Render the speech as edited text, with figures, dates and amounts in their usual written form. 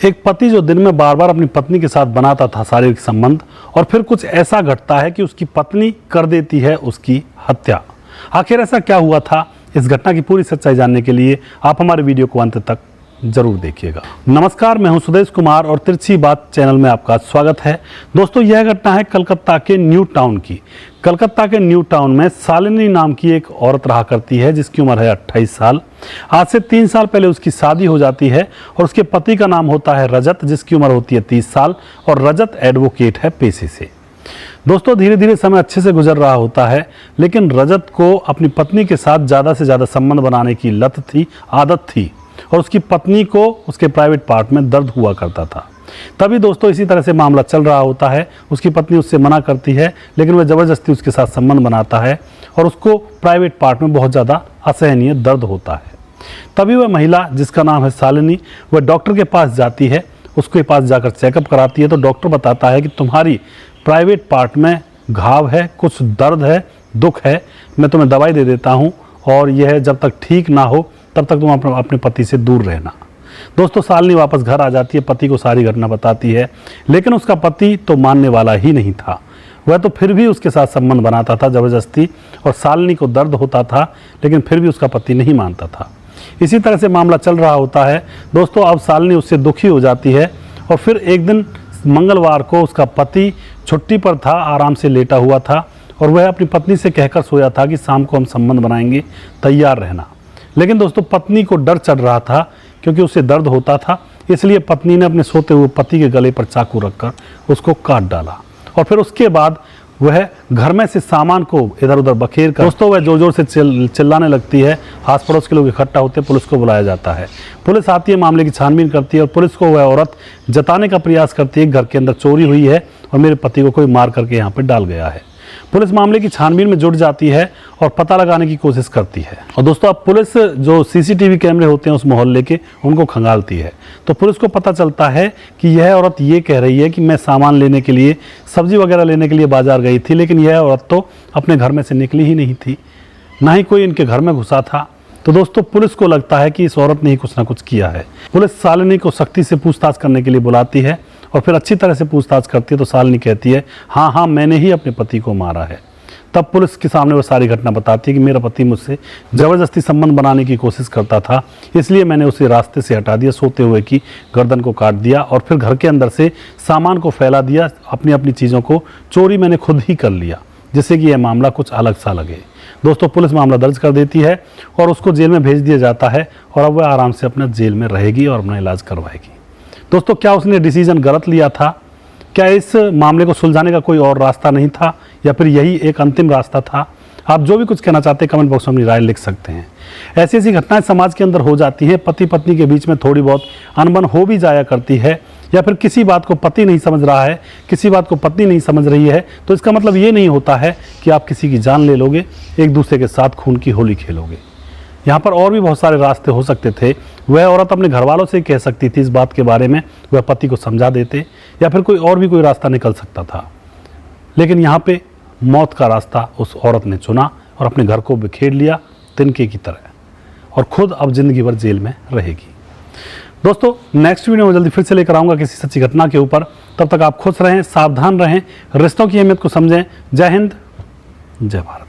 एक पति जो दिन में बार बार अपनी पत्नी के साथ बनाता था शारीरिक संबंध और फिर कुछ ऐसा घटता है कि उसकी पत्नी कर देती है उसकी हत्या। आखिर ऐसा क्या हुआ था? इस घटना की पूरी सच्चाई जानने के लिए आप हमारे वीडियो को अंत तक जरूर देखिएगा। नमस्कार, मैं हूं सुदेश कुमार और तिरछी बात चैनल में आपका स्वागत है। दोस्तों, यह घटना है कलकत्ता के न्यू टाउन की। कलकत्ता के न्यू टाउन में शालिनी नाम की एक औरत रहा करती है जिसकी उम्र है 28 साल। आज से 3 साल पहले उसकी शादी हो जाती है और उसके पति का नाम होता है रजत, जिसकी उम्र होती है 30 साल और रजत एडवोकेट है पेशे से। दोस्तों, धीरे धीरे समय अच्छे से गुजर रहा होता है, लेकिन रजत को अपनी पत्नी के साथ ज़्यादा से ज़्यादा संबंध बनाने की लत थी, आदत थी और उसकी पत्नी को उसके प्राइवेट पार्ट में दर्द हुआ करता था। तभी दोस्तों इसी तरह से मामला चल रहा होता है। उसकी पत्नी उससे मना करती है, लेकिन वह ज़बरदस्ती उसके साथ संबंध बनाता है और उसको प्राइवेट पार्ट में बहुत ज़्यादा असहनीय दर्द होता है। तभी वह महिला जिसका नाम है शालिनी, वह डॉक्टर के पास जाती है। उसके पास जाकर चेकअप कराती है तो डॉक्टर बताता है कि तुम्हारी प्राइवेट पार्ट में घाव है, कुछ दर्द है, दुख है, मैं तुम्हें दवाई दे देता हूँ और यह जब तक ठीक ना हो तब तक तुम अपने पति से दूर रहना। दोस्तों, शालिनी वापस घर आ जाती है, पति को सारी घटना बताती है, लेकिन उसका पति तो मानने वाला ही नहीं था। वह तो फिर भी उसके साथ संबंध बनाता था ज़बरदस्ती और शालिनी को दर्द होता था, लेकिन फिर भी उसका पति नहीं मानता था। इसी तरह से मामला चल रहा होता है। दोस्तों, अब शालिनी उससे दुखी हो जाती है और फिर एक दिन मंगलवार को उसका पति छुट्टी पर था, आराम से लेटा हुआ था और वह अपनी पत्नी से कहकर सोया था कि शाम को हम संबंध बनाएंगे, तैयार रहना। लेकिन दोस्तों, पत्नी को डर चढ़ रहा था क्योंकि उसे दर्द होता था, इसलिए पत्नी ने अपने सोते हुए पति के गले पर चाकू रखकर उसको काट डाला और फिर उसके बाद वह घर में से सामान को इधर उधर बखेर कर दोस्तों वह जोर जोर से चिल्लाने लगती है। आस पड़ोस के लोग इकट्ठा होते हैं, पुलिस को बुलाया जाता है। पुलिस आती है, मामले की छानबीन करती है और पुलिस को वह औरत जताने का प्रयास करती है घर के अंदर चोरी हुई है और मेरे पति को कोई मार करके यहाँ पर डाल गया है। पुलिस मामले की छानबीन में जुट जाती है और पता लगाने की कोशिश करती है। और दोस्तों, अब पुलिस जो सीसीटीवी कैमरे होते हैं उस मोहल्ले के, उनको खंगालती है तो पुलिस को पता चलता है कि यह औरत ये कह रही है कि मैं सामान लेने के लिए, सब्जी वगैरह लेने के लिए बाजार गई थी, लेकिन यह औरत तो अपने घर में से निकली ही नहीं थी, ना ही कोई इनके घर में घुसा था। तो दोस्तों, पुलिस को लगता है कि इस औरत ने ही कुछ ना कुछ किया है। पुलिस शालिनी को सख्ती से पूछताछ करने के लिए बुलाती है और फिर अच्छी तरह से पूछताछ करती है तो शालिनी कहती है, हाँ, मैंने ही अपने पति को मारा है। तब पुलिस के सामने वो सारी घटना बताती है कि मेरा पति मुझसे ज़बरदस्ती संबंध बनाने की कोशिश करता था, इसलिए मैंने उसे रास्ते से हटा दिया, सोते हुए की गर्दन को काट दिया और फिर घर के अंदर से सामान को फैला दिया। अपनी चीज़ों को चोरी मैंने खुद ही कर लिया, जिससे कि यह मामला कुछ अलग सा लगे। दोस्तों, पुलिस मामला दर्ज कर देती है और उसको जेल में भेज दिया जाता है और अब वह आराम से अपना जेल में रहेगी और अपना इलाज करवाएगी। दोस्तों, क्या उसने डिसीजन गलत लिया था? क्या इस मामले को सुलझाने का कोई और रास्ता नहीं था या फिर यही एक अंतिम रास्ता था? आप जो भी कुछ कहना चाहते हैं कमेंट बॉक्स में अपनी राय लिख सकते हैं। ऐसी ऐसी घटनाएं समाज के अंदर हो जाती हैं। पति पत्नी के बीच में थोड़ी बहुत अनबन हो भी जाया करती है, या फिर किसी बात को पति नहीं समझ रहा है, किसी बात को पत्नी नहीं समझ रही है, तो इसका मतलब ये नहीं होता है कि आप किसी की जान ले लोगे, एक दूसरे के साथ खून की होली खेलोगे। यहाँ पर और भी बहुत सारे रास्ते हो सकते थे। वह औरत अपने घर वालों से कह सकती थी इस बात के बारे में, वह पति को समझा देते, या फिर कोई रास्ता निकल सकता था। लेकिन यहाँ पे मौत का रास्ता उस औरत ने चुना और अपने घर को बिखेर लिया तिनके की तरह, और खुद अब जिंदगी भर जेल में रहेगी। दोस्तों, नेक्स्ट वीडियो में जल्दी फिर से लेकर आऊँगा किसी सच्ची घटना के ऊपर। तब तक आप खुश रहें, सावधान रहें, रिश्तों की अहमियत को समझें। जय हिंद, जय भारत।